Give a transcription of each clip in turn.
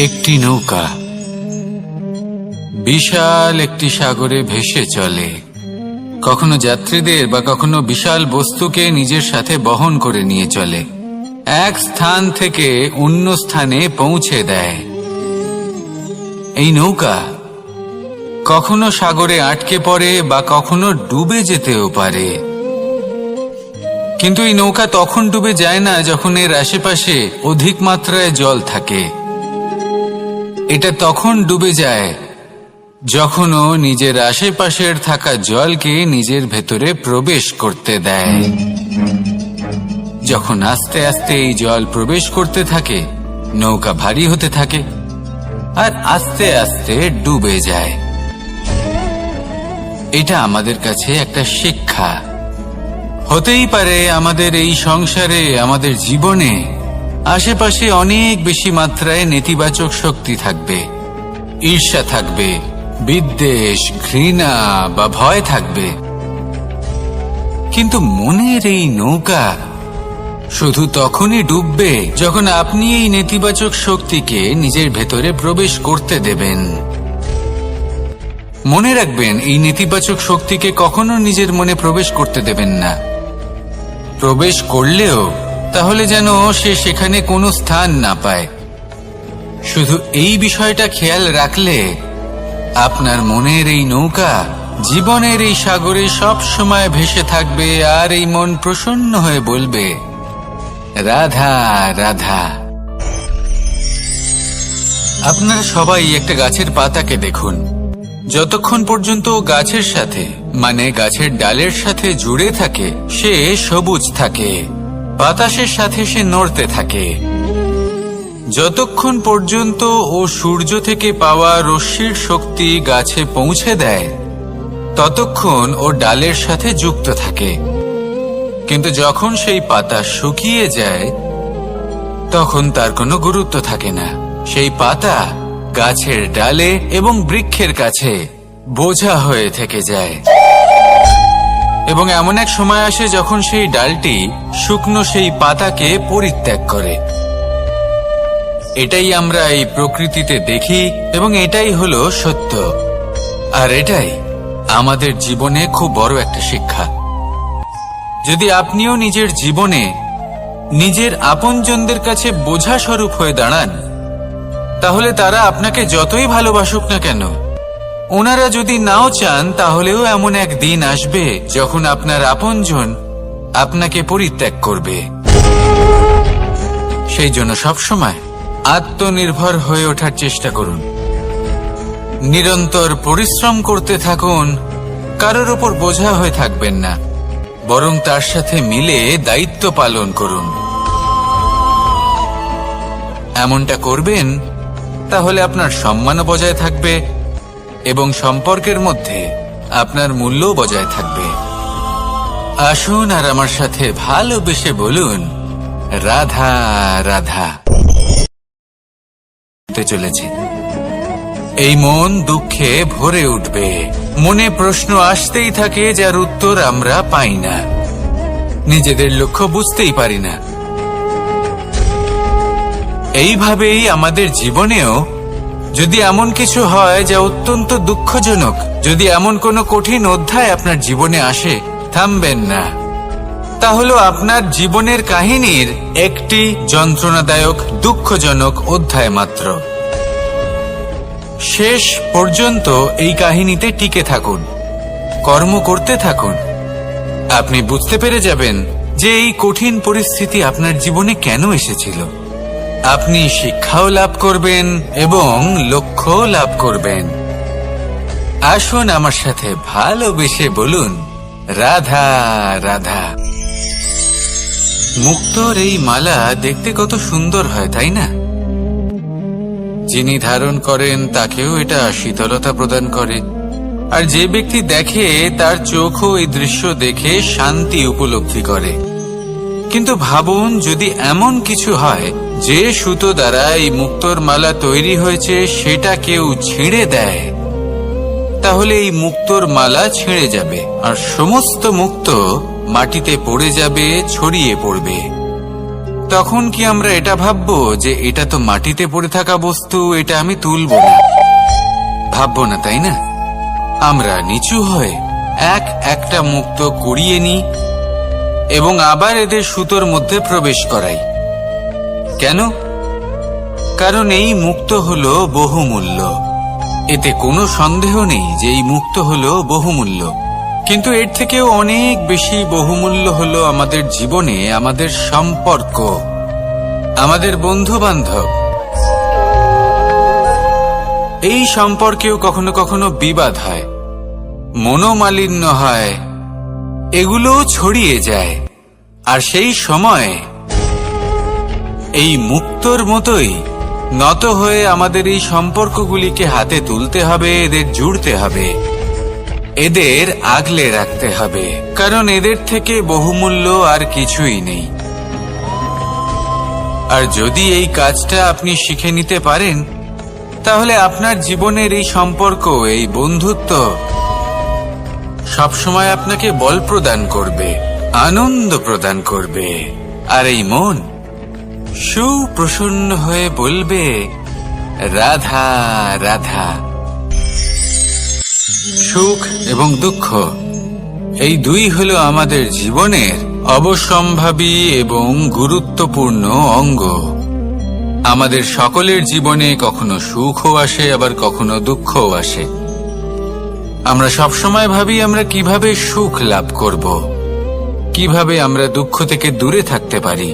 একটি নৌকা বিশাল একটি সাগরে ভেসে চলে। কখনো যাত্রীদের বা কখনো বিশাল বস্তুকে নিজের সাথে বহন করে নিয়ে চলে, এক স্থান থেকে অন্য স্থানে পৌঁছে দেয়। এই নৌকা কখনো সাগরে আটকে পড়ে বা কখনো ডুবে যেতেও পারে, কিন্তু এই নৌকা তখন ডুবে যায় না যখন এর আশেপাশে অধিক মাত্রায় জল থাকে। এটা তখন ডুবে যায় যখন ও নিজের আশেপাশের থাকা জলকে নিজের ভেতরে প্রবেশ করতে দেয়। যখন আস্তে আস্তে এই জল প্রবেশ করতে থাকে, নৌকা ভারী হতে থাকে আর আস্তে আস্তে ডুবে যায়। এটা আমাদের কাছে একটা শিক্ষা। হতেই পারে আমাদের এই সংসারে, আমাদের জীবনে আশেপাশে অনেক বেশি মাত্রায় নেতিবাচক শক্তি থাকবে, ঈর্ষা থাকবে, বিদ্বেষ, ঘৃণা বা ভয় থাকবে, কিন্তু মনের এই নৌকা শুধু তখনই ডুববে যখন আপনি এই নেতিবাচক শক্তিকে নিজের ভেতরে প্রবেশ করতে দেবেন। মনে রাখবেন, এই নেতিবাচক শক্তিকে কখনো নিজের মনে প্রবেশ করতে দেবেন না। প্রবেশ করলেও তাহলে যেন সে সেখানে কোনো স্থান না পায়। শুধু এই বিষয়টা খেয়াল রাখলে আপনার মনের এই নৌকা জীবনের এই সাগরে সব সময় ভেসে থাকবে, আর এই মন প্রসন্ন হয়ে বলবে, রাধা রাধা। আপনারা সবাই একটা গাছের পাতাকে দেখুন। যতক্ষণ পর্যন্ত গাছের সাথে, মানে গাছের ডালের সাথে জুড়ে থাকে, সে সবুজ থাকে, বাতাসের সাথে সে নড়তে থাকে। যতক্ষণ পর্যন্ত ও সূর্য থেকে পাওয়া রশ্মির শক্তি গাছে পৌঁছে দেয়, ততক্ষণ ও ডালের সাথে যুক্ত থাকে। কিন্তু যখন সেই পাতা শুকিয়ে যায়, তখন তার কোনো গুরুত্ব থাকে না। সেই পাতা গাছের ডালে এবং বৃক্ষের কাছে বোঝা হয়ে থেকে যায়। এবং এমন এক সময় আসে যখন সেই ডালটি শুকনো সেই পাতাকে পরিত্যাগ করে। এটাই আমরা এই প্রকৃতিতে দেখি এবং এটাই হলো সত্য। আর এটাই আমাদের জীবনে খুব বড় একটা শিক্ষা। যদি আপনিও নিজের জীবনে নিজের আপনজনদের কাছে বোঝা স্বরূপ হয়ে দাঁড়ান, তাহলে তারা আপনাকে যতই ভালোবাসুক না কেন, ওনারা যদি নাও চান, তাহলেও এমন এক দিন আসবে যখন আপনার আপনজন আপনাকে পরিত্যাগ করবে। সেই জন্য সবসময় আত্মনির্ভর হয়ে ওঠার চেষ্টা করুন, নিরন্তর পরিশ্রম করতে থাকুন, কারোর ওপর বোঝা হয়ে থাকবেন না, বরং তার সাথে মিলে দায়িত্ব পালন করুন। এমনটা করবেন, তাহলে আপনার সম্মানও বজায় থাকবে এবং সম্পর্কের মধ্যে আপনার মূল্যও বজায় থাকবে। আসুন আর আমার সাথে ভালোবেসে বলুন, রাধা রাধা। চলেছে এই মন দুঃখে ভরে উঠবে। মনে প্রশ্ন আসতেই থাকে যার উত্তর আমরা পাই না, নিজেদের লক্ষ্য বুঝতেই পারি না। এইভাবেই আমাদের জীবনেও যদি এমন কিছু হয় যা অত্যন্ত দুঃখজনক, যদি এমন কোনো কঠিন অধ্যায় আপনার জীবনে আসে, থামবেন না। তা হলো আপনার জীবনের কাহিনীর একটি যন্ত্রণাদায়ক, দুঃখজনক অধ্যায় মাত্র। শেষ পর্যন্ত এই কাহিনীতে টিকে থাকুন, কর্ম করতে থাকুন। আপনি বুঝতে পেরে যাবেন যে এই কঠিন পরিস্থিতি আপনার জীবনে কেন এসেছিল। আপনি শিক্ষাও লাভ করবেন এবং লক্ষ্য লাভ করবেন। আসুন আমার সাথে ভালোবেসে বলুন, রাধা রাধা। মুক্তোর এই মালা দেখতে কত সুন্দর হয়, তাই না? যিনি ধারণ করেন তাকেও এটা শীতলতা প্রদান করে, আর যে ব্যক্তি দেখে তার চোখও এই দৃশ্য দেখে শান্তি উপলব্ধি করে। কিন্তু ভাবুন, যদি এমন কিছু হয় যে সুতো দ্বারা এই মুক্তোর মালা তৈরি হয়েছে সেটা কেউ ছিঁড়ে দেয়, তাহলে এই মুক্তোর মালা ছিঁড়ে যাবে আর সমস্ত মুক্তো মাটিতে পড়ে যাবে, ছড়িয়ে পড়বে। তখন কি আমরা এটা ভাববো যে এটা তো মাটিতে পড়ে থাকা বস্তু, এটা আমি তুলবো না? ভাববো না, তাই না? আমরা নিচু হয়ে একটা মুক্তো কুড়িয়ে নিই এবং আবার এদের সুতোর মধ্যে প্রবেশ করাই। কেন? কারণ এই মুক্তো হলো বহুমূল্য। এতে কোনো সন্দেহ নেই যে এই মুক্তো হলো বহুমূল্য। কিন্তু এর থেকেও অনেক বেশি বহুমূল্য হলো আমাদের জীবনে আমাদের সম্পর্ক, আমাদের বন্ধু বান্ধব। এই সম্পর্কেও কখনো কখনো বিবাদ হয়, মনোমালিন্য হয়, এগুলোও ছড়িয়ে যায়। আর সেই সময় এই মুক্তোর মতোই নত হয়ে আমাদের এই সম্পর্কগুলিকে হাতে তুলতে হবে, এদের জুড়তে হবে, এদের আগলে রাখতে হবে, কারণ এদের থেকে বহুমূল্য আর কিছুই নেই। আর যদি এই কাজটা আপনি শিখে নিতে পারেন, তাহলে আপনার জীবনের এই সম্পর্ক, এই বন্ধুত্ব সবসময় আপনাকে বল প্রদান করবে, আনন্দ প্রদান করবে। আর এই মন সুপ্রসন্ন হয়ে বলবে, রাধা রাধা। সুখ এবং দুঃখ এই দুই হলো আমাদের জীবনের অবশ্যম্ভাবী এবং গুরুত্বপূর্ণ অঙ্গ। আমাদের সকলের জীবনে কখনো সুখও আসে, আবার কখনো দুঃখও আসে। আমরা সবসময় ভাবি আমরা কিভাবে সুখ লাভ করব, কিভাবে আমরা দুঃখ থেকে দূরে থাকতে পারি।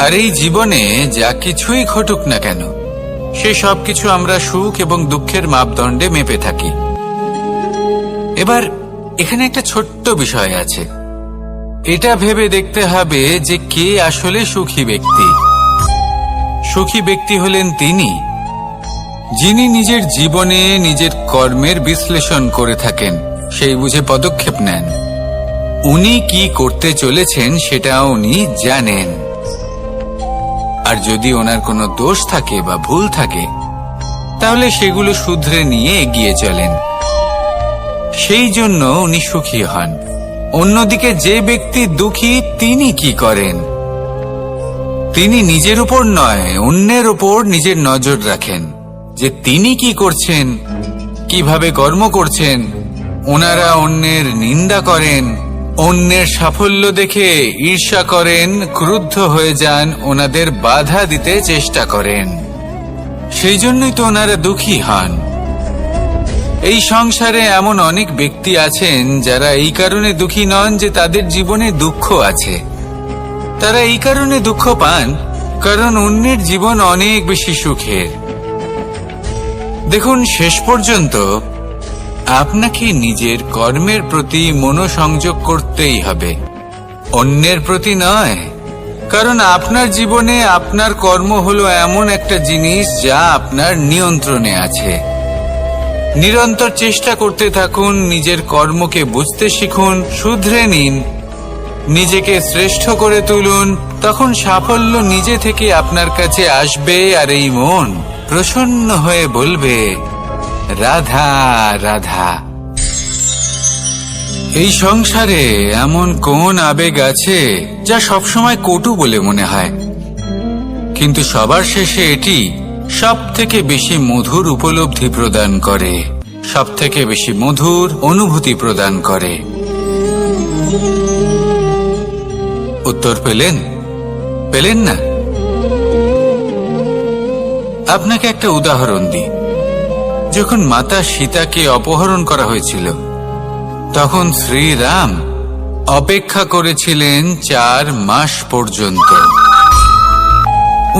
আর এই জীবনে যা কিছুই ঘটুক না কেন, সে সবকিছু আমরা সুখ এবং দুঃখের মাপদণ্ডে মেপে থাকি। এবার এখানে একটা ছোট্ট বিষয় আছে। এটা ভেবে দেখতে হবে যে কে আসলে সুখী ব্যক্তি। সুখী ব্যক্তি হলেন তিনি যিনি নিজের জীবনে নিজের কর্মের বিশ্লেষণ করে থাকেন, সেই বুঝে পদক্ষেপ নেন। উনি কি করতে চলেছেন সেটা উনি জানেন। আর যদি ওনার কোনো দোষ থাকে বা ভুল থাকে, তাহলে সেগুলো শুধরে নিয়ে এগিয়ে চলেন। সেই জন্য উনি সুখী হন। অন্যদিকে যে ব্যক্তি দুঃখী, তিনি কি করেন? তিনি নিজের উপর নয়, অন্যের উপর নিজের নজর রাখেন যে তিনি কি করছেন, কিভাবে কর্ম করছেন। ওনারা অন্যের নিন্দা করেন, অন্যের সাফল্য দেখে ঈর্ষা করেন, ক্রুদ্ধ হয়ে যান, ওনাদের বাধা দিতে চেষ্টা করেন। সেই জন্যই তো ওনারা দুঃখী হন। এই সংসারে এমন অনেক ব্যক্তি আছেন যারা এই কারণে দুঃখী নন যে তাদের জীবনে দুঃখ আছে। তারা এই কারণে দুঃখ পান কারণ অন্যের জীবন অনেক বেশি সুখের। দেখুন, শেষ পর্যন্ত আপনাকে নিজের কর্মের প্রতি মনোসংযোগ করতেই হবে, অন্যের প্রতি নয়। কারণ আপনার জীবনে আপনার কর্ম হলো এমন একটা জিনিস যা আপনার নিয়ন্ত্রণে আছে। নিরন্তর চেষ্টা করতে থাকুন, নিজের কর্মকে বুঝতে শিখুন, শুধরে নিন, নিজেকে শ্রেষ্ঠ করে তুলুন। তখন সাফল্য নিজে থেকে আপনার কাছে আসবে। আর এই মন প্রসন্ন হয়ে বলবে, রাধা রাধা। এই সংসারে এমন কোন আবেগ আছে যা সবসময় কটু বলে মনে হয়, কিন্তু সবার শেষে এটি সব থেকে বেশি মধুর উপলব্ধি প্রদান করে, সব থেকে বেশি মধুর অনুভূতি প্রদান করে। উত্তর পেলেন? পেলেন না? আপনাকে একটা উদাহরণ দিই। যখন মাতা সীতাকে অপহরণ করা হয়েছিল, তখন শ্রীরাম অপেক্ষা করেছিলেন 4 মাস পর্যন্ত।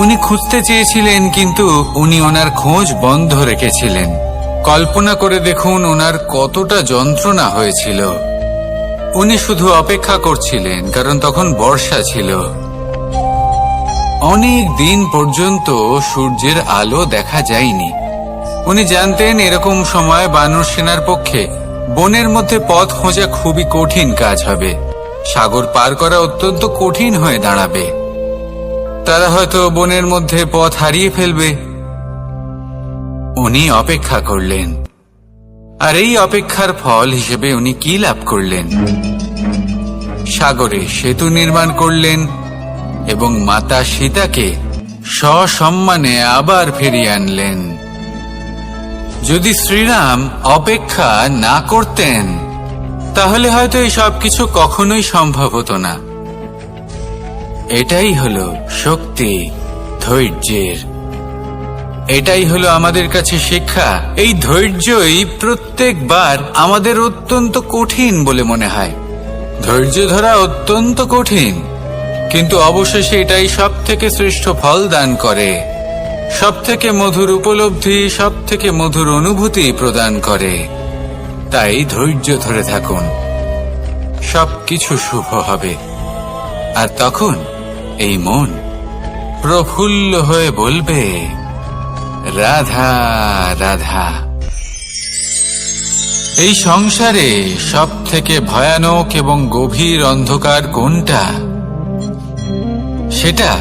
উনি খুঁজতে চেয়েছিলেন, কিন্তু উনি ওনার খোঁজ বন্ধ রেখেছিলেন। কল্পনা করে দেখুন ওনার কতটা যন্ত্রণা হয়েছিল। উনি শুধু অপেক্ষা করছিলেন, কারণ তখন বর্ষা ছিল। অনেক দিন পর্যন্ত সূর্যের আলো দেখা যায়নি। উনি জানতেন এরকম সময় বানর সেনার পক্ষে বনের মধ্যে পথ খোঁজা খুবই কঠিন কাজ হবে। সাগর পার করা অত্যন্ত কঠিন হয়ে দাঁড়াবে। তারা হয়তো বনের মধ্যে পথ হারিয়ে ফেলবে। উনি অপেক্ষা করলেন, আর এই অপেক্ষার ফল হিসেবে উনি কি লাভ করলেন? সাগরে সেতু নির্মাণ করলেন এবং মাতা সীতাকে সসম্মানে আবার ফিরিয়ে আনলেন। যদি শ্রীরাম অপেক্ষা না করতেন তাহলে হয়তো এই সব কিছু কখনোই সম্ভব হতো না। এটাই হলো শক্তি ধৈর্যের। এটাই হলো আমাদের কাছে শিক্ষা। এই ধৈর্যই প্রত্যেকবার আমাদের অত্যন্ত কঠিন বলে মনে হয়। ধৈর্য ধরা অত্যন্ত কঠিন, কিন্তু অবশেষে এটাই সব থেকে শ্রেষ্ঠ ফল দান করে, সব থেকে মধুর উপলব্ধি, সব থেকে মধুর অনুভূতি প্রদান করে। তাই ধৈর্য ধরে থাকুন, সবকিছু শুভ হবে। আর তখন এই মন প্রফুল্ল হয়ে বলবে, রাধা রাধা। এই সংসারে সব থেকে ভয়ানক এবং গভীর অন্ধকার কোনটা? সেটা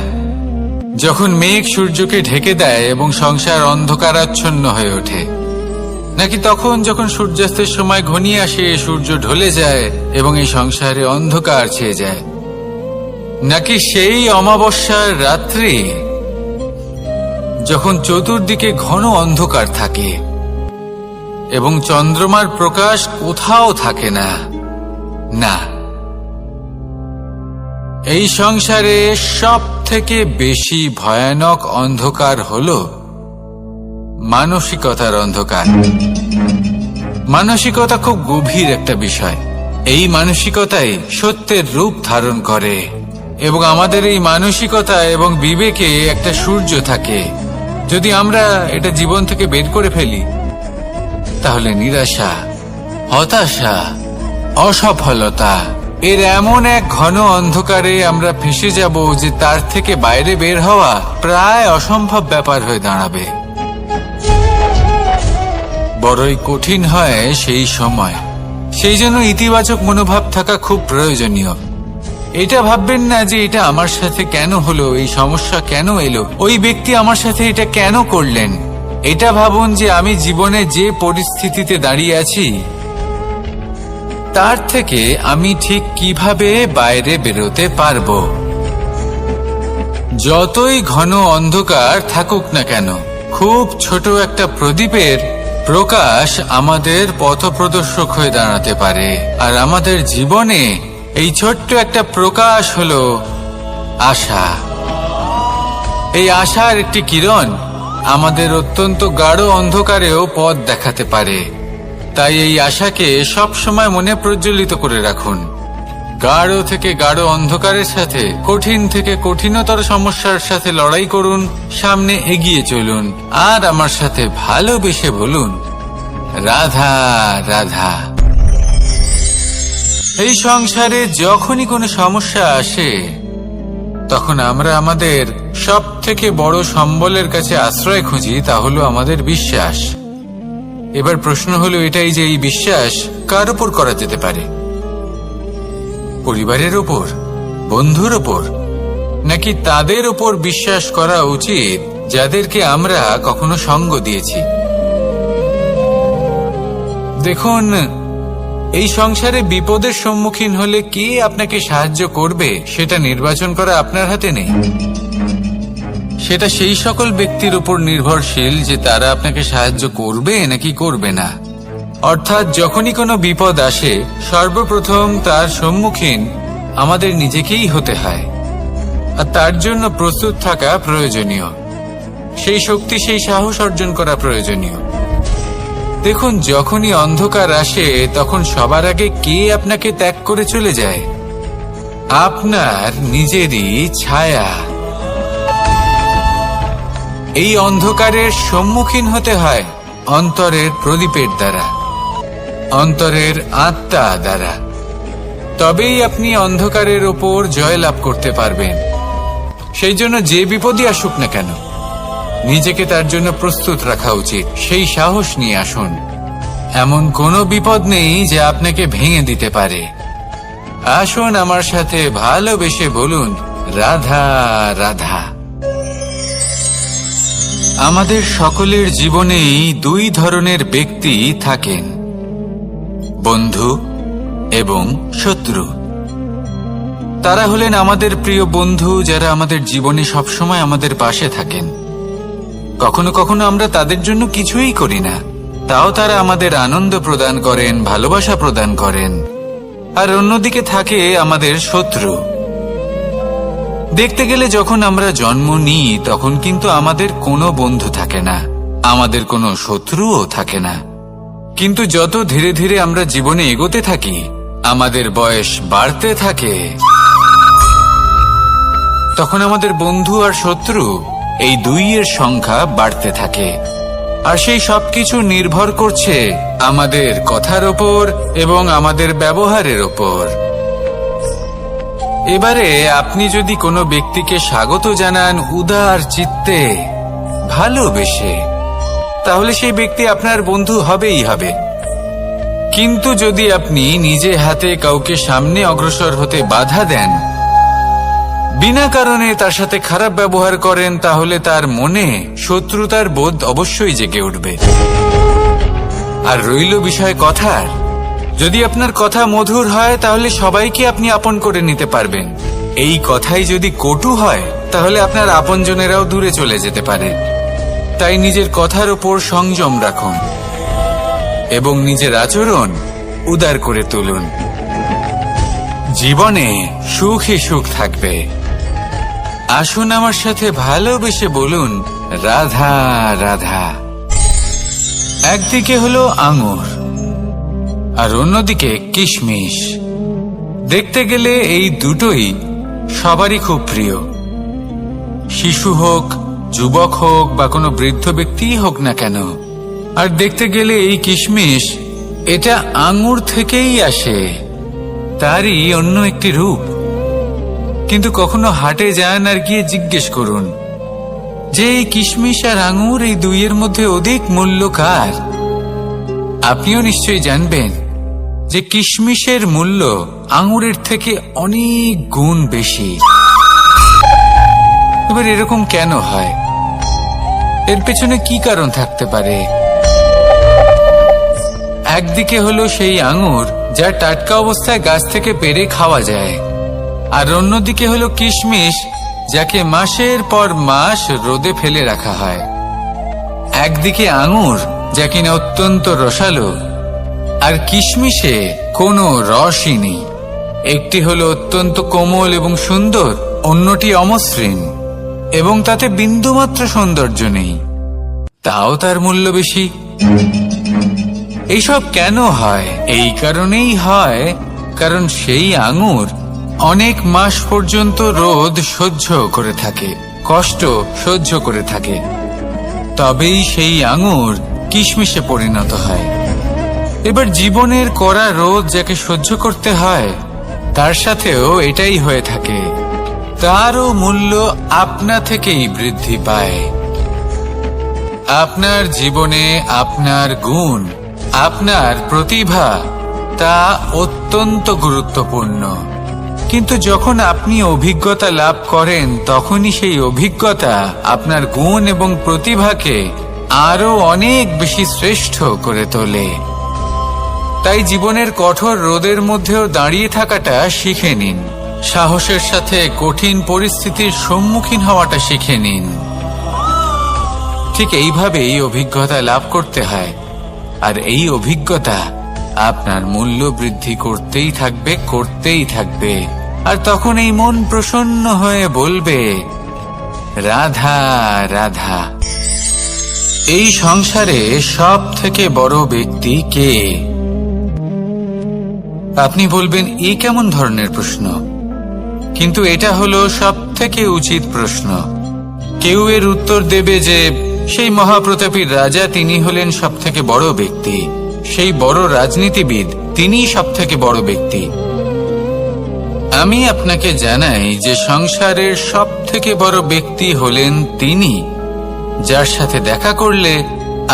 যখন মেঘ সূর্যকে ঢেকে দেয় এবং সংসার অন্ধকারাচ্ছন্ন হয়ে ওঠে, নাকি তখন যখন সূর্যাস্তের সময় ঘনিয়ে আসে, সূর্য ঢলে যায় এবং এই সংসারে অন্ধকার ছেয়ে যায়, নাকি সেই অমাবস্যার রাত্রি যখন চতুর্দিকে ঘন অন্ধকার থাকে এবং চন্দ্রমার প্রকাশ কোথাও থাকে না? না, এই সংসারে সব থেকে বেশি ভয়ানক অন্ধকার হলো মানসিকতার অন্ধকার। মানসিকতা খুব গভীর একটা বিষয়। এই মানসিকতাই সত্যের রূপ ধারণ করে এবং আমাদের এই মানসিকতা এবং বিবেকে একটা সূর্য থাকে। যদি আমরা এটা জীবন থেকে বের করে ফেলি তাহলে নিরাশা, হতাশা, অসফলতা এর এমন এক ঘন অন্ধকারে আমরা ফেঁসে যাব যে তার থেকে বাইরে বের হওয়া প্রায় অসম্ভব ব্যাপার হয়ে দাঁড়াবে। বড়ই কঠিন হয় সেই সময়। সেই জন্য ইতিবাচক মনোভাব থাকা খুব প্রয়োজনীয়। এটা ভাববেন না যে এটা আমার সাথে কেন হলো, এই সমস্যা কেন এলো, ওই ব্যক্তি আমার সাথে এটা কেন করলেন। এটা ভাবুন যে আমি জীবনে যে পরিস্থিতিতে দাঁড়িয়ে আছি তার থেকে আমি ঠিক কিভাবে বাইরে বেরোতে পারবো। যতই ঘন অন্ধকার থাকুক না কেন, খুব ছোট একটা প্রদীপের প্রকাশ আমাদের পথপ্রদর্শক হয়ে দাঁড়াতে পারে। আর আমাদের জীবনে এই ছোট্ট একটা প্রকাশ হলো আশা। এই আশার একটি কিরণ আমাদের অত্যন্ত গাঢ় অন্ধকারেও পথ দেখাতে পারে। তাই এই আশাকে সব সময় মনে প্রজ্বলিত করে রাখুন। গাঢ় থেকে গাঢ় অন্ধকারের সাথে, কঠিন থেকে কঠিনতর সমস্যার সাথে লড়াই করুন, সামনে এগিয়ে চলুন, আর আমার সাথে ভালোবেসে বলুন, রাধা রাধা। এই সংসারে যখনই কোনো সমস্যা আসে তখন আমরা আমাদের সব থেকে বড় সম্বলের কাছে আশ্রয় খুঁজি, তা হলো আমাদের বিশ্বাস। এবার প্রশ্ন হলো এটাই যে এই বিশ্বাস কার উপর করা যেতে পারে? পরিবারের উপর, বন্ধুর উপর, নাকি তাদের উপর বিশ্বাস করা উচিত যাদেরকে আমরা কখনো সঙ্গ দিয়েছি? দেখুন, এই সংসারে বিপদের সম্মুখীন হলে কে আপনাকে সাহায্য করবে সেটা নির্বাচন করা আপনার হাতে নেই। সেটা সেই সকল ব্যক্তির উপর নির্ভরশীল যে তারা আপনাকে সাহায্য করবে নাকি করবে না। অর্থাৎ যখনই কোনো বিপদ আসে সর্বপ্রথম তার সম্মুখীন আমাদের নিজেকেই হতে হয়, আর তার জন্য প্রস্তুত থাকা প্রয়োজনীয়। সেই শক্তি, সেই সাহস অর্জন করা প্রয়োজনীয়। দেখুন, যখনই অন্ধকার আসে তখন সবার আগে কে আপনাকে ত্যাগ করে চলে যায়? আপনার নিজেরই ছায়া। এই অন্ধকারের সম্মুখীন হতে হয় অন্তরের প্রদীপের দ্বারা, অন্তরের আত্মা দ্বারা। তবেই আপনি অন্ধকারের ওপর জয়লাভ করতে পারবেন। সেই জন্য যে বিপদই আসুক না কেন, নিজেকে তার জন্য প্রস্তুত রাখা উচিত। সেই সাহস নিয়ে আসুন। এমন কোনো বিপদ নেই যে আপনাকে ভেঙে দিতে পারে। আসুন আমার সাথে ভালোবেসে বলুন, রাধা রাধা। আমাদের সকলের জীবনেই দুই ধরনের ব্যক্তি থাকেন, বন্ধু এবং শত্রু। তারা হলেন আমাদের প্রিয় বন্ধু, যারা আমাদের জীবনে সবসময় আমাদের পাশে থাকেন। কখনো কখনো আমরা তাদের জন্য কিছুই করি না, তাও তারা আমাদের আনন্দ প্রদান করেন, ভালোবাসা প্রদান করেন। আর অন্যদিকে থাকে আমাদের শত্রু। দেখতে গেলে যখন আমরা জন্ম নিই তখন কিন্তু আমাদের কোনো বন্ধু থাকে না, আমাদের কোনো শত্রুও থাকে না। কিন্তু যত ধীরে ধীরে আমরা জীবনে এগোতে থাকি, আমাদের বয়স বাড়তে থাকে, তখন আমাদের বন্ধু আর শত্রু এই দুইয়ের সংখ্যা বাড়তে থাকে। আর সেই সবকিছু নির্ভর করছে আমাদের কথার ওপর এবং আমাদের ব্যবহারের ওপর। এবারে আপনি যদি কোনো ব্যক্তিকে স্বাগত জানান উদার চিত্তে, ভালোবেসে, তাহলে সেই ব্যক্তি আপনার বন্ধু হবেই হবে। কিন্তু যদি আপনি নিজে হাতে কাউকে সামনে অগ্রসর হতে বাধা দেন, বিনা কারণে তার সাথে খারাপ ব্যবহার করেন, তাহলে তার মনে শত্রুতার বোধ অবশ্যই জেগে উঠবে। আর রইল বিষয় কথার, যদি আপনার কথা মধুর হয় তাহলে সবাইকে আপনি আপন করে নিতে পারবেন। এই কথাই যদি কটু হয় তাহলে আপনার আপনজনেরাও দূরে চলে যেতে পারে। তাই নিজের কথার ওপর সংযম রাখুন এবং নিজের আচরণ উদার করে তুলুন। জীবনে সুখে সুখ থাকবে। আসুন আমার সাথে ভালোবেসে বলুন, রাধা রাধা। একদিকে হলো আঙুর আর অন্যদিকে কিশমিশ। দেখতে গেলে এই দুটোই সবারই খুব প্রিয়। শিশু হোক, যুবক হোক বা কোনো বৃদ্ধ ব্যক্তিই হোক না কেন। আর দেখতে গেলে এই কিশমিশ, এটা আঙুর থেকেই আসে, তারই অন্য একটি রূপ। কিন্তু কখনো হাটে যান আর গিয়ে জিজ্ঞেস করুন যে এই কিশমিশ আর আঙুর, এই দুইয়ের মধ্যে অধিক মূল্য কার? আপনিও নিশ্চয়ই জানবেন যে কিশমিশের মূল্য আঙুরের থেকে অনেক গুণ বেশি। এবার এরকম কেন হয়? এর পেছনে কি কারণ থাকতে পারে? একদিকে হলো সেই আঙুর যা টাটকা অবস্থায় গাছ থেকে পেড়ে খাওয়া যায়, আর অন্যদিকে হলো কিশমিশ যাকে মাসের পর মাস রোদে ফেলে রাখা হয়। একদিকে আঙুর যা কিনা অত্যন্ত রসালো, আর কিশমিশে কোনো রসই নেই। একটি হলো অত্যন্ত কোমল এবং সুন্দর, অন্যটি অমসৃণ এবং তাতে বিন্দুমাত্র সৌন্দর্য নেই, তাও তার মূল্য বেশি। এইসব কেন হয়? এই কারণেই হয় কারণ সেই আঙুর অনেক মাস পর্যন্ত রোদ সহ্য করে থাকে, কষ্ট সহ্য করে থাকে, তবেই সেই আঙুর কিশমিশে পরিণত হয়। এবার জীবনের কড়া রোদ যাকে সহ্য করতে হয়, তার সাথেও এটাই হয়ে থাকে। তারও মূল্য আপনা থেকেই বৃদ্ধি পায়। আপনার জীবনে আপনার গুণ, আপনার প্রতিভা, তা অত্যন্ত গুরুত্বপূর্ণ। কিন্তু যখন আপনি অভিজ্ঞতা লাভ করেন, তখনই সেই অভিজ্ঞতা আপনার গুণ এবং প্রতিভাকে আরো অনেক বেশি শ্রেষ্ঠ করে তোলে। তাই জীবনের কঠোর রোদের মধ্যেও দাঁড়িয়ে থাকাটা শিখে নিন। সাহসের সাথে কঠিন পরিস্থিতির সম্মুখীন হওয়াটা শিখে নিন। ঠিক এইভাবেই অভিজ্ঞতা লাভ করতে হয়, আর এই অভিজ্ঞতা আপনার মূল্য বৃদ্ধি করতেই থাকবে, করতেই থাকবে। আর তখন এই মন প্রসন্ন হয়ে বলবে, রাধা রাধা। এই সংসারে সব থেকে বড় ব্যক্তি কে? আপনি বলবেন, এই কেমন ধরনের প্রশ্ন? কিন্তু এটা হলো সব থেকে উচিত প্রশ্ন। কেউ এর উত্তর দেবে যে সেই মহাপ্রতাপী রাজা, তিনি হলেন সব থেকে বড় ব্যক্তি। সেই বড় রাজনীতিবিদ, তিনিই সব থেকে বড় ব্যক্তি। আমি আপনাকে জানাই যে সংসারের সব থেকে বড় ব্যক্তি হলেন তিনি, যার সাথে দেখা করলে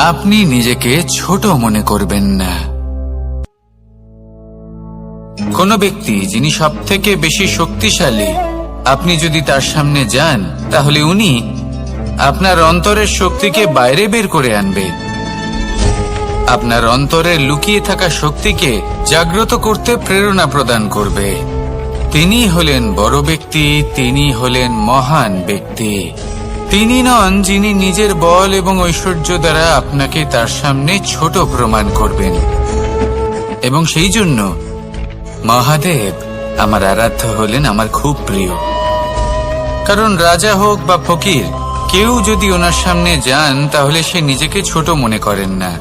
আপনি নিজেকে ছোট মনে করবেন না। কোন ব্যক্তি যিনি সব থেকে বেশি শক্তিশালী, আপনি যদি তার সামনে যান, তাহলে উনি আপনার অন্তরের শক্তিকে বাইরে বের করে আনবে। আপনার অন্তরে লুকিয়ে থাকা শক্তিকে জাগ্রত করতে প্রেরণা প্রদান করবে। তিনি হলেন বড় ব্যক্তি, তিনি হলেন মহান ব্যক্তি। তিনি নন যিনি নিজের বল এবং ঐশ্বর্য দ্বারা আপনাকে তার সামনে ছোট প্রমাণ করবেন। এবং সেই জন্য মহাদেব আমার আরাধ্য হলেন আমার খুব প্রিয়। কারণ রাজা হোক বা ফকির, কেউ যদি ওনার সামনে যান তাহলে সে নিজেকে ছোট মনে করেন না।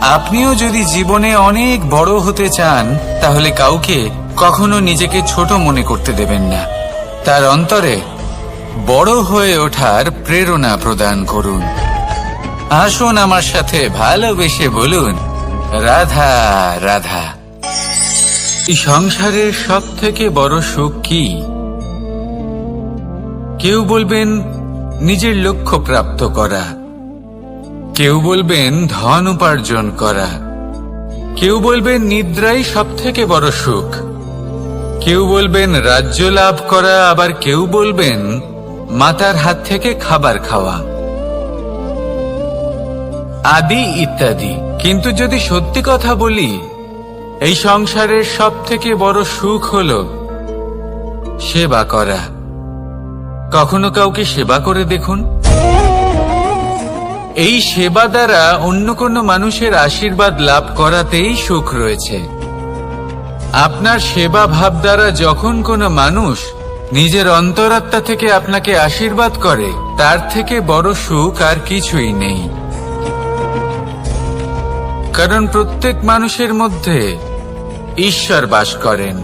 আপনিও যদি জীবনে অনেক বড় হতে চান তাহলে কাউকে কখনো নিজেকে ছোট মনে করতে দেবেন না। তার অন্তরে বড় হয়ে ওঠার প্রেরণা প্রদান করুন। আসুন আমার সাথে ভালোবেসে বলুন, রাধা রাধা। এই সংসারের সব থেকে বড় সুখ কি? কেউ বলবেন নিজের লক্ষ্য প্রাপ্ত করা, কেউ বলবেন ধন উপার্জন করা, কেউ বলবেন নিদ্রাই সব থেকে বড় সুখ, কেউ বলবেন রাজ্য লাভ করা, আবার কেউ বলবেন মাতার হাত থেকে খাবার খাওয়া, আদি ইত্যাদি। কিন্তু যদি সত্যি কথা বলি, এই সংসারের সব থেকে বড় সুখ হল সেবা করা। কখনো কাউকে সেবা করে দেখুন। এই সেবা দ্বারা অন্য কোনো মানুষের আশীর্বাদ লাভ করাতেই সুখ রয়েছে। আপনার সেবা ভাব দ্বারা যখন কোনো মানুষ নিজের অন্তরাত্মা থেকে আপনাকে আশীর্বাদ করে, তার থেকে বড় সুখ আর কিছুই নেই। কারণ প্রত্যেক মানুষের মধ্যে ঈশ্বর বাস করেন।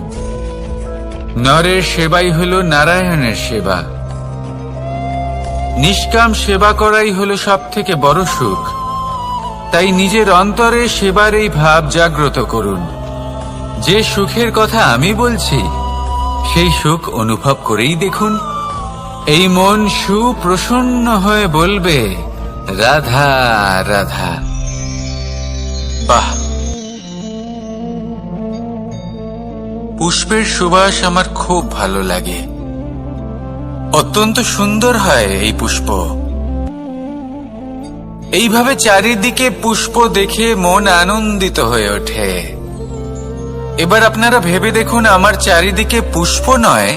নরের সেবাই হল নারায়ণের সেবা। নিষ্কাম সেবা করাই হল সব থেকে বড় সুখ। তাই নিজের অন্তরে সেবার এই ভাব জাগ্রত করুন। যে সুখের কথা আমি বলছি, সেই সুখ অনুভব করেই দেখুন। এই মন সুপ্রসন্ন হয়ে বলবে, রাধা রাধা। বাহ! পুষ্পের সুবাস আমার খুব ভালো লাগে। অত্যন্ত সুন্দর হয় এই পুষ্প। এইভাবে চারিদিকে পুষ্প দেখে মন আনন্দিত হয়ে ওঠে। এবার আপনারা ভেবে দেখুন, আমার চারিদিকে পুষ্প নয়,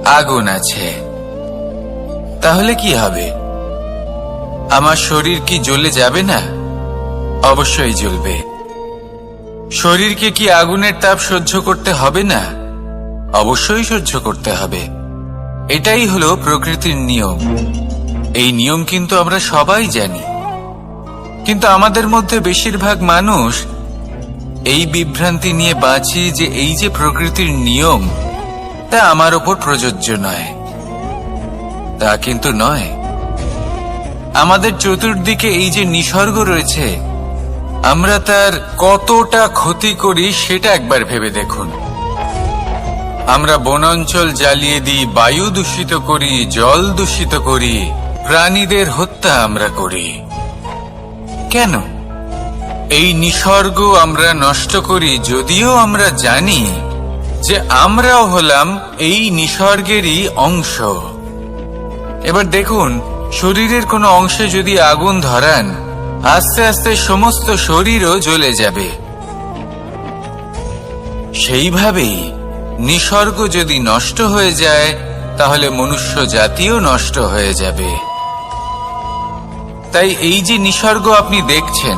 আগুন আছে। তাহলে কি হবে? আমার শরীর কি জ্বলে যাবে না? অবশ্যই জ্বলবে। শরীরকে কি আগুনের তাপ সহ্য করতে হবে না? অবশ্যই সহ্য করতে হবে। এটাই হলো প্রকৃতির নিয়ম। এই নিয়ম কিন্তু আমরা সবাই জানি, কিন্তু আমাদের মধ্যে বেশিরভাগ মানুষ এই বিভ্রান্তি নিয়ে বাঁচি যে এই যে প্রকৃতির নিয়ম, তা আমার ওপর প্রযোজ্য নয়। তা কিন্তু নয়। আমাদের চতুর্দিকে এই যে নিসর্গ রয়েছে, আমরা তার কতটা ক্ষতি করি সেটা একবার ভেবে দেখুন। আমরা বনাঞ্চল জ্বালিয়ে দিই, বায়ু দূষিত করি, জল দূষিত করি, প্রাণীদের হত্যা আমরা করি। কেন? এই নিসর্গ আমরা নষ্ট করি, যদিও আমরা জানি যে আমরাও হলাম এই নিসর্গেরই অংশ। এবার দেখুন, শরীরের কোনো অংশে যদি আগুন ধরান, আস্তে আস্তে সমস্ত শরীরও জ্বলে যাবে। সেইভাবেই নিসর্গ যদি নষ্ট হয়ে যায়, তাহলে মনুষ্য জাতিও নষ্ট হয়ে যাবে। তাই এই যে নিসর্গ আপনি দেখছেন,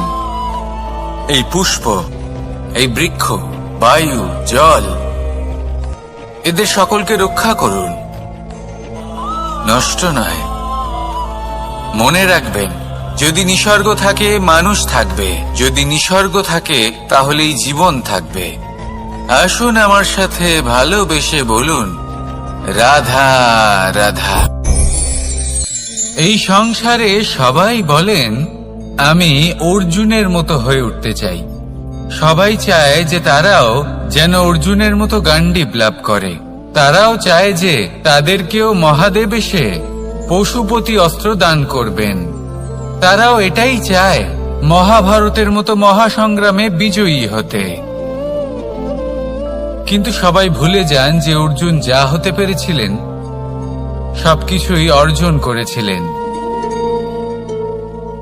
এই পুষ্প, এই বৃক্ষ, বায়ু, জল, এদের সকলকে রক্ষা করুন, নষ্ট নয়। মনে রাখবেন, যদি নিসর্গ থাকে মানুষ থাকবে, যদি নিসর্গ থাকে তাহলেই জীবন থাকবে। আসুন আমার সাথে ভালোবেসে বলুন, রাধা রাধা। এই সংসারে সবাই বলেন আমি অর্জুনের মতো হয়ে উঠতে চাই। সবাই চায় যে তারাও যেন অর্জুনের মতো গান্ডীব লাভ করে। তারাও চায় যে তাদেরকেও মহাদেব এসে পশুপতি অস্ত্র দান করবেন। তারাও এটাই চায় মহাভারতের মতো মহাসংগ্রামে বিজয়ী হতে। কিন্তু সবাই ভুলে যান যে অর্জুন যা হতে পেরেছিলেন সবকিছুই অর্জন করেছিলেন।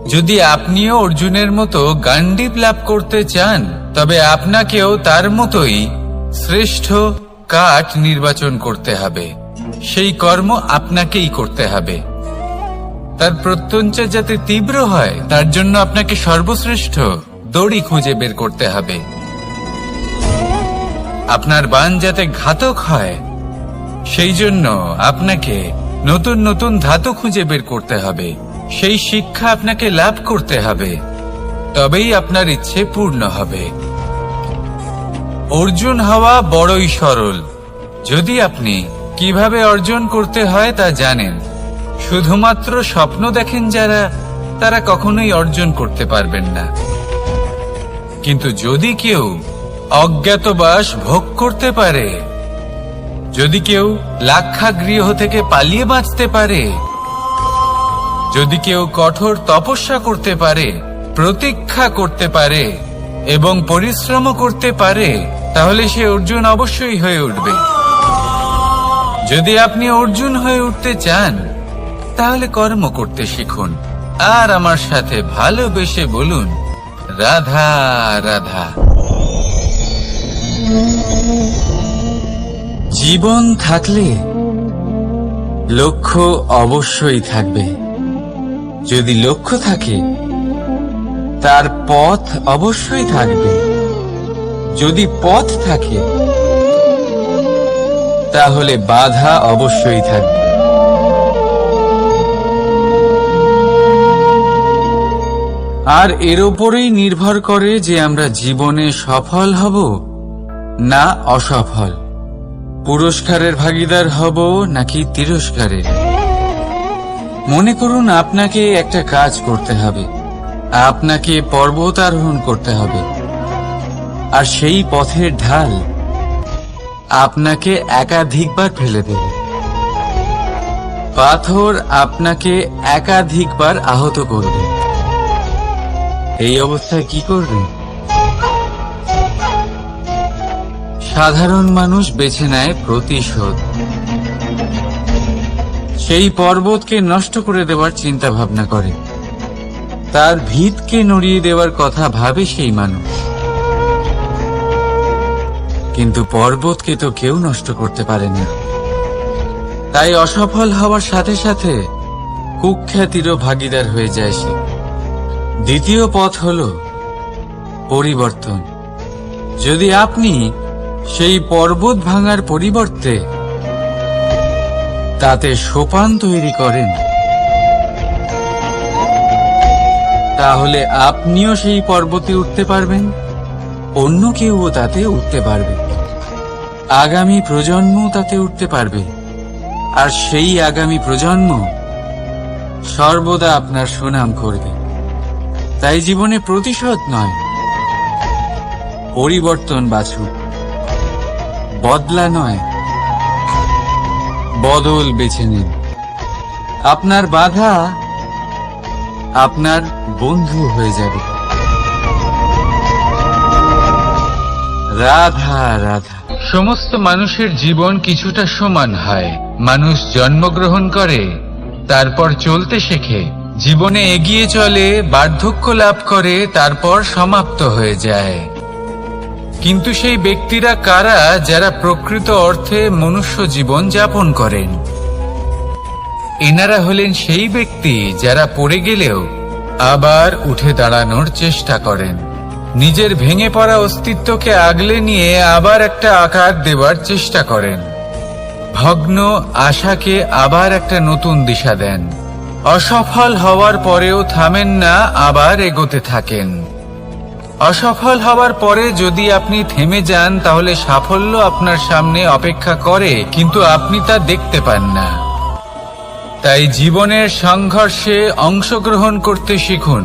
যদি আপনিও অর্জুনের মতো গান্ডীব লাভ করতে চান, তবে আপনাকেও তার মতোই শ্রেষ্ঠ কাঠ নির্বাচন করতে হবে, সেই কর্ম আপনাকেই করতে হবে। তার প্রত্যঞ্চা যাতে তীব্র হয় তার জন্য আপনাকে সর্বশ্রেষ্ঠ দড়ি খুঁজে বের করতে হবে। আপনার বাণ যাতে ঘাতক হয় সেই জন্য আপনাকে নতুন নতুন ধাতু খুঁজে বের করতে হবে, সেই শিক্ষা আপনাকে লাভ করতে হবে, তবেই আপনার ইচ্ছে পূর্ণ হবে। অর্জুন হওয়া বড়ই সরল যদি আপনি কিভাবে অর্জন করতে হয় তা জানেন। শুধুমাত্র স্বপ্ন দেখেন যারা, তারা কখনোই অর্জন করতে পারবেন না। কিন্তু যদি কেউ অজ্ঞাতবাস ভোগ করতে পারে, যদি কেউ লাক্ষাগৃহ থেকে পালিয়ে বাঁচতে পারে, যদি কেউ কঠোর তপস্যা করতে পারে, প্রতীক্ষা করতে পারে এবং পরিশ্রম করতে পারে, তাহলে সে অর্জুন অবশ্যই হয়ে উঠবে। যদি আপনি অর্জুন হয়ে উঠতে চান তাহলে কর্ম করতে শিখুন আর আমার সাথে ভালোবেসে বলুন, রাধা রাধা। জীবন থাকলে লক্ষ্য অবশ্যই থাকবে। যদি লক্ষ্য থাকে তার পথ অবশ্যই থাকবে। যদি পথ থাকে তাহলে বাধা অবশ্যই থাকবে। আর এর উপরেই নির্ভর করে যে আমরা জীবনে সফল হব না অসফল, পুরস্কারের ভাগীদার হব নাকি তিরস্কারের। মনে করুন আপনাকে একটা কাজ করতে হবে, আপনাকে পর্বত আরোহণ করতে হবে, আর সেই পথের ঢাল আপনাকে একাধিকবার ফেলে দেবে। পাথর আপনাকে একাধিকবার আহত করবে। এই অবস্থায় কি করবেন? সাধারণ মানুষ বেছে নেয় প্রতিশোধ। সেই পর্বতকে নষ্ট করে দেওয়ার চিন্তা ভাবনা করে, তার ভিতকে নড়িয়ে দেওয়ার কথা ভাবে সেই মানুষ। কিন্তু পর্বতকে তো কেউ নষ্ট করতে পারে না। তাই অসফল হওয়ার সাথে সাথে কুখ্যাতিরও ভাগীদার হয়ে যায় সে। দ্বিতীয় পথ হল পরিবর্তন। যদি আপনি সেই পর্বত ভাঙার পরিবর্তে তাতে সোপান তৈরি করেন, তাহলে আপনিও সেই পর্বতে উঠতে পারবেন, অন্য কেউও তাতে উঠতে পারবে, আগামী প্রজন্মও তাতে উঠতে পারবে, আর সেই আগামী প্রজন্ম সর্বদা আপনার সুনাম করবে। তাই জীবনে প্রতিশোধ নয়, পরিবর্তন বাছুন। বদলা নয়, বদল বেছে নিন। আপনার বাধা আপনার বন্ধু হয়ে যাবে। রাধা রাধা। সমস্ত মানুষের জীবন কিছুটা সমান হয়। মানুষ জন্মগ্রহণ করে, তারপর চলতে শেখে, জীবনে এগিয়ে চলে, বার্ধক্য লাভ করে, তারপর সমাপ্ত হয়ে যায়। কিন্তু সেই ব্যক্তিরা কারা যারা প্রকৃত অর্থে মনুষ্য জীবন যাপন করেন? এনারা হলেন সেই ব্যক্তি যারা পড়ে গেলেও আবার উঠে দাঁড়ানোর চেষ্টা করেন, নিজের ভেঙে পড়া অস্তিত্বকে আগলে নিয়ে আবার একটা আকার দেওয়ার চেষ্টা করেন, ভগ্ন আশাকে আবার একটা নতুন দিশা দেন। অসফল হওয়ার পরেও থামেন না, আবার এগোতে থাকেন। অসফল হওয়ার পরে যদি আপনি থেমে যান তাহলে সাফল্য আপনার সামনে অপেক্ষা করে, কিন্তু আপনি তা দেখতে পান না। তাই জীবনের সংঘর্ষে অংশগ্রহণ করতে শিখুন।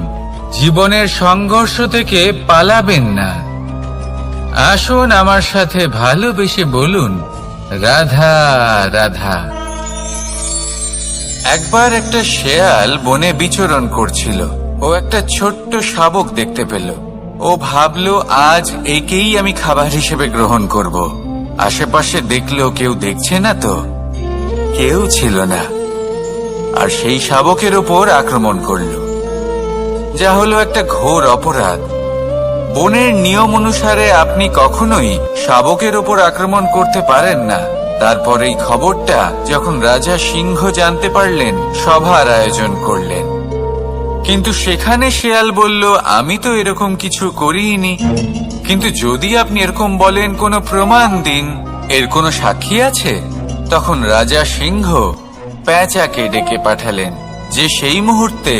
জীবনের সংঘর্ষ থেকে পালাবেন না। আসুন আমার সাথে ভালোবেসে বলুন, রাধা রাধা। একবার একটা শেয়াল বনে বিচরণ করছিল। ও একটা ছোট্ট শাবক দেখতে পেল। ও ভাবলো, আজ একেই আমি খাবার হিসেবে গ্রহণ করব। আশেপাশে দেখলো কেউ দেখছে না তো, কেউ ছিল না, আর সেই শাবকের ওপর আক্রমণ করলো, যা হলো একটা ঘোর অপরাধ। বনের নিয়ম অনুসারে আপনি কখনোই শাবকের ওপর আক্রমণ করতে পারেন না। তারপর এই খবরটা যখন রাজা সিংহ জানতে পারলেন, সভার আয়োজন করলেন। কিন্তু সেখানে শেয়াল বলল, আমি তো এরকম কিছু করিনি। কিন্তু যদি আপনি এরকম বলেন, কোনো প্রমাণ দিন, এর কোনো সাক্ষী আছে? তখন রাজা সিংহ পেঁচাকে ডেকে পাঠালেন, যে সেই মুহূর্তে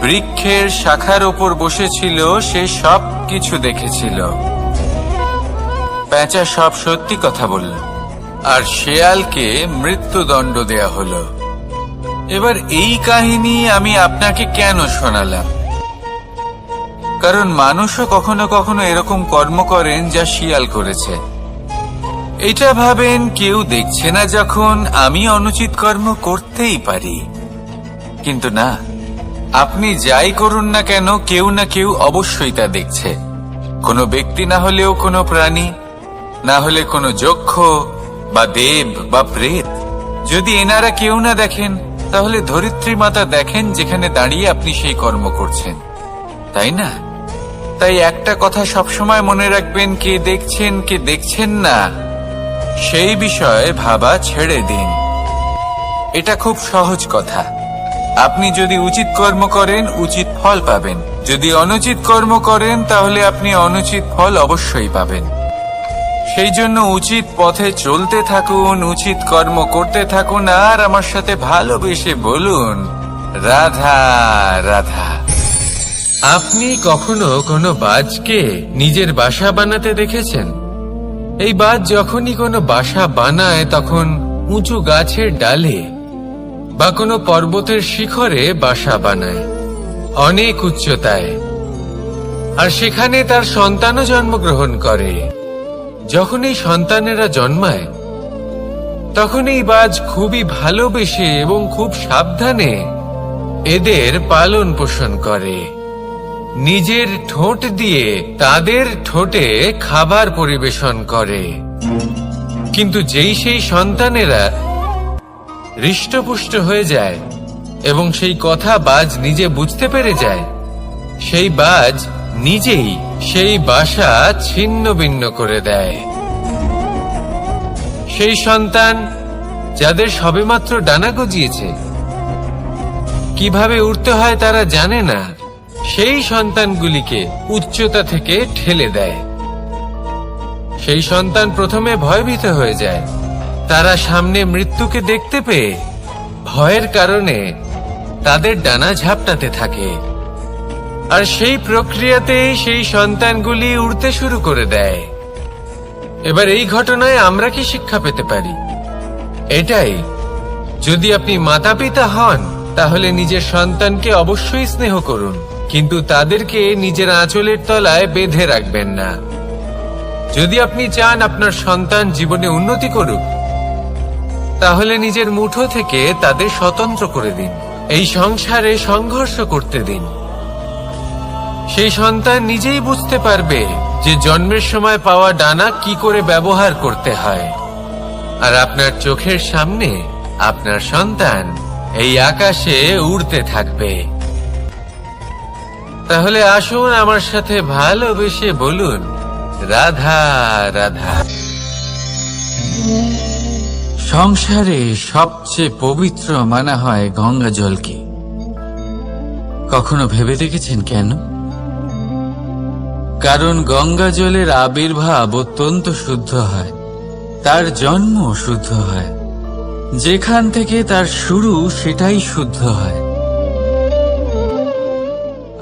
বৃক্ষের শাখার ওপর বসেছিল। সে সব কিছু দেখেছিল। পেঁচা সব সত্যি কথা বলল, আর শেয়ালকে মৃত্যুদণ্ড দেয়া হলো। এবার এই কাহিনী আমি আপনাকে কেন শোনালাম? কারণ মানুষও কখনো কখনো এরকম কর্ম করেন যা শিয়াল করেছে। এটা ভাবেন কেউ দেখছে না, যখন আমি অনুচিত কর্ম করতেই পারি। কিন্তু না, আপনি যাই করুন না কেন, কেউ না কেউ অবশ্যই তা দেখছে। কোনো ব্যক্তি না হলেও কোনো প্রাণী, না হলে কোনো যক্ষ বা দেব বা প্রেত। যদি এনারা কেউ না দেখেন, তাহলে ধরিত্রী মাতা দেখেন, যেখানে দাঁড়িয়ে আপনি সেই কর্ম করছেন, তাই না? তাই একটা কথা সবসময় মনে রাখবেন, কে দেখছেন কে দেখছেন না সেই বিষয়ে ভাবা ছেড়ে দিন। এটা খুব সহজ কথা। আপনি যদি উচিত কর্ম করেন, উচিত ফল পাবেন। যদি অনুচিত কর্ম করেন, তাহলে আপনি অনুচিত ফল অবশ্যই পাবেন। সেই জন্য উচিত পথে চলতে থাকুন, উচিত কর্ম করতে থাকুন, আর আমার সাথে ভালোবেসে বলুন, রাধা রাধা। আপনি কখনো কোনো বাজকে নিজের বাসা বানাতে দেখেছেন? এই বাজ যখনই কোনো বাসা বানায়, তখন উঁচু গাছের ডালে বা কোনো পর্বতের শিখরে বাসা বানায়, অনেক উচ্চতায়। আর সেখানে তার সন্তানও জন্মগ্রহণ করে। যখন এই সন্তানেরা জন্মায়, তখন এই বাজ খুবই ভালোবেসে এবং খুব সাবধানে এদের পালন পোষণ করে। নিজের ঠোঁট দিয়ে তাদের ঠোঁটে খাবার পরিবেশন করে। কিন্তু যেই সেই সন্তানেরা হৃষ্টপুষ্ট হয়ে যায় এবং সেই কথা বাজ নিজে বুঝতে পেরে যায়, সেই বাজ নিজেই সেই বাসা ছিন্ন ভিন্ন করে দেয়। সেই সন্তান যাদের সবেমাত্র ডানা গজিয়েছে, কিভাবে উড়তে হয় তারা জানে না, সেই সন্তানগুলিকে উচ্চতা থেকে ঠেলে দেয়। সেই সন্তান প্রথমে ভয়ভীত হয়ে যায়। তারা সামনে মৃত্যুকে দেখতে পেয়ে ভয়ের কারণে তাদের ডানা ঝাপটাতে থাকে। আর সেই প্রক্রিয়াতেই সেই সন্তানগুলি উড়তে শুরু করে দেয়। এবার এই ঘটনায় আমরা কি শিক্ষা পেতে পারি? এটাই, যদি আপনি মাতা পিতা হন, তাহলে নিজের সন্তানকে অবশ্যই স্নেহ করুন, কিন্তু তাদেরকে নিজের আঁচলের তলায় বেঁধে রাখবেন না। যদি আপনি চান আপনার সন্তান জীবনে উন্নতি করুক, তাহলে নিজের মুঠো থেকে তাদের স্বতন্ত্র করে দিন। এই সংসারে সংঘর্ষ করতে দিন। সেই সন্তান নিজেই বুঝতে পারবে যে জন্মের সময় পাওয়া ডানা কি করে ব্যবহার করতে হয়। আর আপনার চোখের সামনে আপনার সন্তান এই আকাশে উড়তে থাকবে। তাহলে আসুন আমার সাথে ভালোবেসে বলুন, রাধা রাধা। সংসারে সবচেয়ে পবিত্র মানা হয় গঙ্গা জলকে। কখনো ভেবে দেখেছেন কেন? কারণ গঙ্গা জলের আবির্ভাব অত্যন্ত শুদ্ধ হয়, তার জন্ম শুদ্ধ হয়, যেখান থেকে তার শুরু সেটাই শুদ্ধ হয়।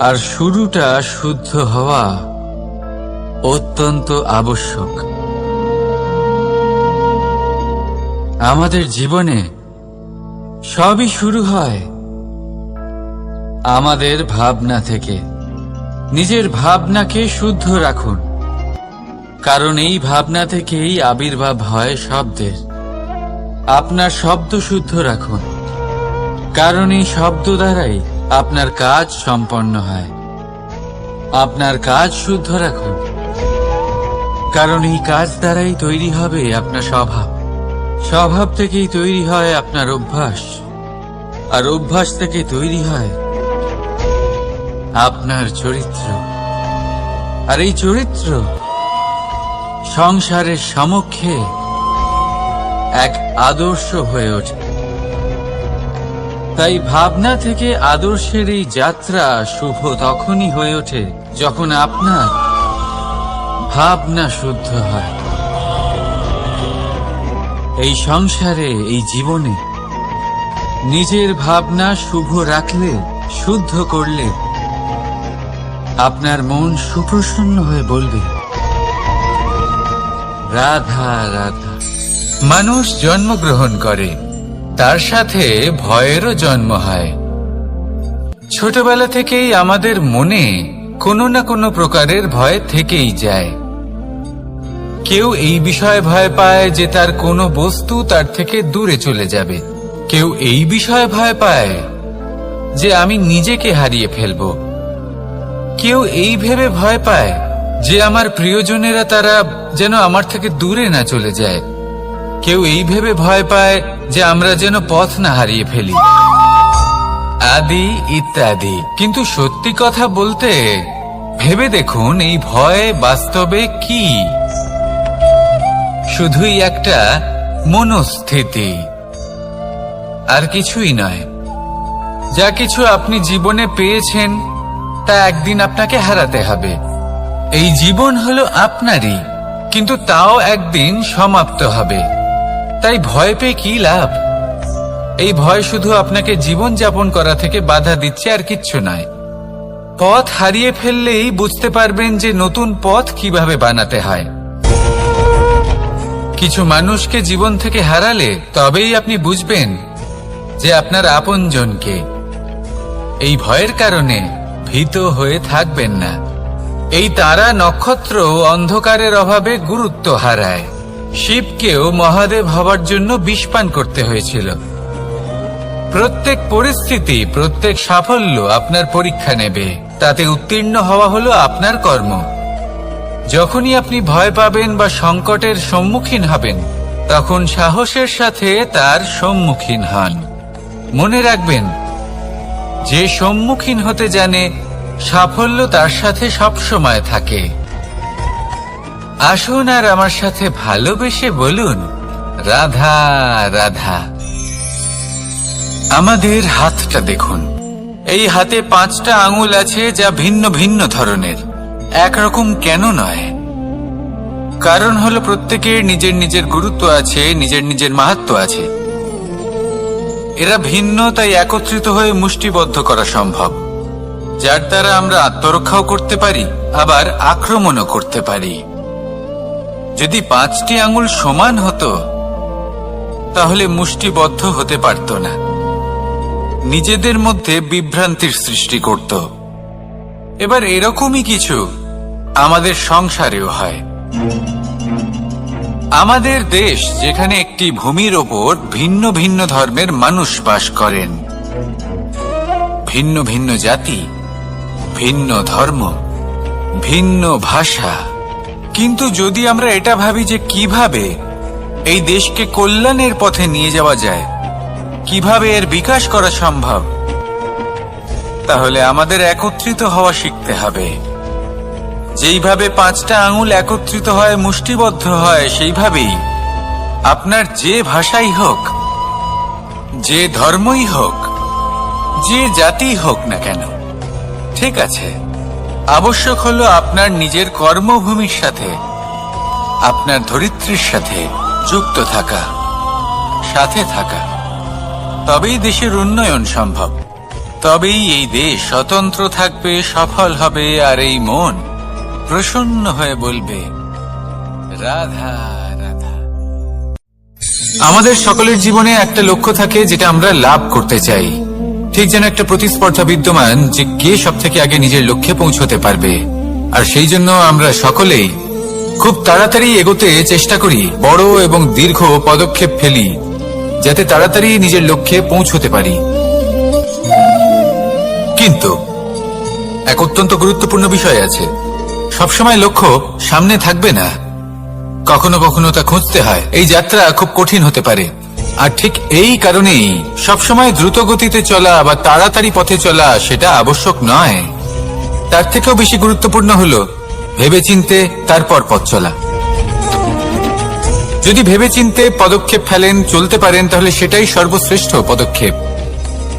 আর শুরুটা শুদ্ধ হওয়া অত্যন্ত আবশ্যক। আমাদের জীবনে সবই শুরু হয় আমাদের ভাবনা থেকে। নিজের ভাবনাকে শুদ্ধ রাখুন, কারণ এই ভাবনা থেকেই আবির্ভাব হয় শব্দের। আপনার শব্দ শুদ্ধ রাখুন, কারণ এই শব্দ দ্বারাই আপনার কাজ সম্পন্ন হয়। আপনার কাজ শুদ্ধ রাখুন, কারণ এই কাজ দ্বারাই তৈরি হবে আপনার স্বভাব। স্বভাব থেকেই তৈরি হয় আপনার অভ্যাস, আর অভ্যাস থেকে তৈরি হয় আপনার চরিত্র। আর এই চরিত্র সংসারের সমক্ষে এক আদর্শ হয়ে ওঠে। তাই ভাবনা থেকে আদর্শের এই যাত্রা শুভ তখনই হয়ে ওঠে যখন আপনার ভাবনা শুদ্ধ হয়। এই সংসারে, এই জীবনে নিজের ভাবনা শুভ রাখলে, শুদ্ধ করলে আপনার মন সুপ্রসন্ন হয়ে বলবে, রাধা রাধা। মানুষ জন্মগ্রহণ করে, তার সাথে ভয়েরও জন্ম হয়। ছোটবেলা থেকেই আমাদের মনে কোনো না কোনো প্রকারের ভয় থেকেই যায়। কেউ এই বিষয়ে ভয় পায় যে তার কোনো বস্তু তার থেকে দূরে চলে যাবে। কেউ এই বিষয়ে ভয় পায় যে আমি নিজেকে হারিয়ে ফেলব। কেউ এই ভেবে ভয় পায় যে আমার প্রিয়জনেরা তারা যেন আমার থেকে দূরে না চলে যায়। কেউ এই ভেবে ভয় পায় যে আমরা যেন পথ না হারিয়ে ফেলি, আদি ইত্যাদি। কিন্তু সত্যি কথা বলতে ভেবে দেখুন, এই ভয় বাস্তবে কি? শুধুই একটা মনস্থিতি, আর কিছুই নয়। যা কিছু আপনি জীবনে পেয়েছেন তা একদিন আপনাকে হারাতে হবে। এই জীবন হলো আপনারই, কিন্তু তাও একদিন সমাপ্ত হবে। তাই ভয় পেয়ে কি লাভ? এই ভয় শুধু আপনাকে জীবন যাপন করা থেকে বাধা দিচ্ছে, আর কিচ্ছু নয়। পথ হারিয়ে ফেললেই বুঝতে পারবেন যে নতুন পথ কিভাবে বানাতে হয়। কিছু মানুষকে জীবন থেকে হারালে তবেই আপনি বুঝবেন যে আপনার আপনজনকে। এই ভয়ের কারণে ভীত হয়ে থাকবেন না। এই তারা নক্ষত্র অন্ধকারের অভাবে গুরুত্ব হারায়। শিবকেও মহাদেব হবার জন্য বিষপান করতে হয়েছিল। প্রত্যেক পরিস্থিতি, প্রত্যেক সাফল্য আপনার পরীক্ষা নেবে। তাতে উত্তীর্ণ হওয়া হলো আপনার কর্ম। যখনই আপনি ভয় পাবেন বা সংকটের সম্মুখীন হবেন, তখন সাহসের সাথে তার সম্মুখীন হন। মনে রাখবেন, যে সম্মুখীন হতে জানে সাফল্য তার সাথে সবসময় থাকে। আসুন আর আমার সাথে ভালোবেসে বলুন, রাধা রাধা। আমাদের হাতটা দেখুন। এই হাতে 5টা আঙুল আছে, যা ভিন্ন ভিন্ন ধরনের। একরকম কেন নয়? কারণ হলো প্রত্যেকের নিজের নিজের গুরুত্ব আছে, নিজের নিজের মাহাত্ম্য আছে। এরা ভিন্ন, তাই একত্রিত হয়ে মুষ্টিবদ্ধ করা সম্ভব, যার দ্বারা আমরা আত্মরক্ষাও করতে পারি, আবার আক্রমণও করতে পারি। যদি 5টি আঙুল সমান হতো তাহলে মুষ্টিবদ্ধ হতে পারত না, নিজেদের মধ্যে বিভ্রান্তির সৃষ্টি করত। এবার এরকমই কিছু আমাদের সংসারেও হয়। আমাদের দেশ, যেখানে একটি ভূমির ওপর ভিন্ন ভিন্ন ধর্মের মানুষ বাস করেন, ভিন্ন ভিন্ন জাতি, ভিন্ন ধর্ম, ভিন্ন ভাষা। কিন্তু যদি আমরা এটা ভাবি যে কিভাবে এই দেশকে কল্যাণের পথে নিয়ে যাওয়া যায়, কিভাবে এর বিকাশ করা সম্ভব, তাহলে আমাদের একত্রিত হওয়া শিখতে হবে। যেইভাবে 5টা আঙুল একত্রিত হয়, মুষ্টিবদ্ধ হয়, সেইভাবেই আপনার যে ভাষাই হোক, যে ধর্মই হোক, যে জাতি হোক না কেন, ঠিক আছে, আবশ্যক হলো আপনার নিজের কর্মভূমির সাথে, আপনার ধরিত্রীর সাথে যুক্ত থাকা, সাথে থাকা। তবেই দেশের উন্নয়ন সম্ভব, তবেই এই দেশ স্বতন্ত্র থাকবে, সফল হবে, আর এই মন প্রসন্ন হয়ে বলবে, রাধা রাধা। আমাদের সকলের জীবনে একটা লক্ষ্য থাকে যেটা আমরা লাভ করতে চাই। ঠিক যেন একটা প্রতিস্পর্ধা বিদ্যমান যে কে সব থেকে আগে নিজের লক্ষ্যে পৌঁছতে পারবে। আর সেই জন্য আমরা সকলেই খুব তাড়াতাড়ি এগোতে চেষ্টা করি, বড় এবং দীর্ঘ পদক্ষেপ ফেলি, যাতে তাড়াতাড়ি নিজের লক্ষ্যে পৌঁছতে পারি। কিন্তু এক অত্যন্ত গুরুত্বপূর্ণ বিষয় আছে। সবসময় লক্ষ্য সামনে থাকবে না, কখনো কখনো তা খুঁজতে হয়। এই যাত্রা খুব কঠিন হতে পারে। আর ঠিক এই কারণেই সবসময় দ্রুত গতিতে চলা বা তাড়াতাড়ি পথে চলা সেটা আবশ্যক নয়। তার থেকেও বেশি গুরুত্বপূর্ণ হলো ভেবেচিন্তে তারপর পথ চলা। যদি ভেবেচিন্তে পদক্ষেপ ফেলেন, চলতে পারেন, তাহলে সেটাই সর্বশ্রেষ্ঠ পদক্ষেপ।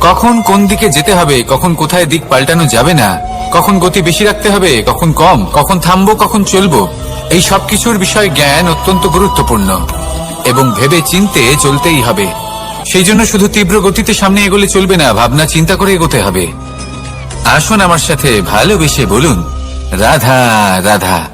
কখন কোন দিকে যেতে হবে, কখন কোথায় দিক পাল্টানো যাবে না, কখন গতি বেশি রাখতে হবে, কখন কম, কখন থামবো, কখন চলবো, এই সব কিছুর বিষয়ে জ্ঞান অত্যন্ত গুরুত্বপূর্ণ এবং ভেবে চিন্তে চলতেই হবে। সেই জন্য শুধু তীব্র গতিতে সামনে এগোলে চলবে না, ভাবনা চিন্তা করে এগোতে হবে। আসুন আমার সাথে ভালোবেসে বলুন, রাধা রাধা।